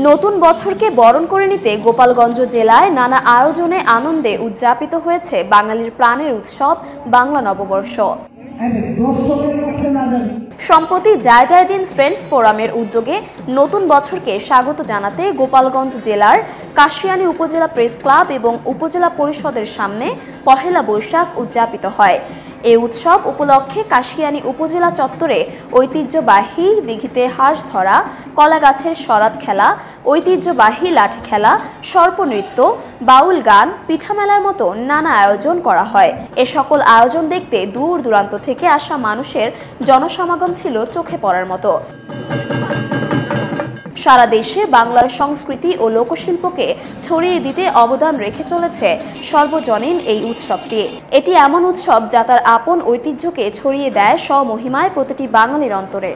নতুন বছরকে বরণ করে নিতে গোপালগঞ্জ জেলায় নানা আয়োজনে আনন্দে উদযাপিত হয়েছে বাঙালির প্রাণের উৎসব বাংলা নববর্ষ। সম্প্রতি যায় যায় দিন ফ্রেন্ডস ফোরামের উদ্যোগে নতুন বছরকে স্বাগত জানাতে গোপালগঞ্জ জেলার কাশিয়ানী উপজেলা প্রেস ক্লাব এবং উপজেলা পরিষদের সামনে পহেলা বৈশাখ উদযাপিত হয়। এই উৎসব উপলক্ষে কাশিয়ানী উপজেলা চত্বরে ঐতিহ্যবাহী দিঘিতে হাঁস ধরা, কলাগাছের সরাত খেলা, ঐতিহ্যবাহী লাঠি খেলা, সর্পনৃত্য, বাউল গান, পিঠামেলার মতো নানা আয়োজন করা হয়। এ সকল আয়োজন দেখতে দূর দূরান্ত থেকে আসা মানুষের জনসমাগম ছিল চোখে পড়ার মতো। সারা দেশে বাংলার সংস্কৃতি ও লোকশিল্পকে ছড়িয়ে দিতে অবদান রেখে চলেছে সর্বজনীন এই উৎসবটি। এটি এমন উৎসব যা তার আপন ঐতিহ্যকে ছড়িয়ে দেয় স্বমহিমায় প্রতিটি বাঙালির অন্তরে।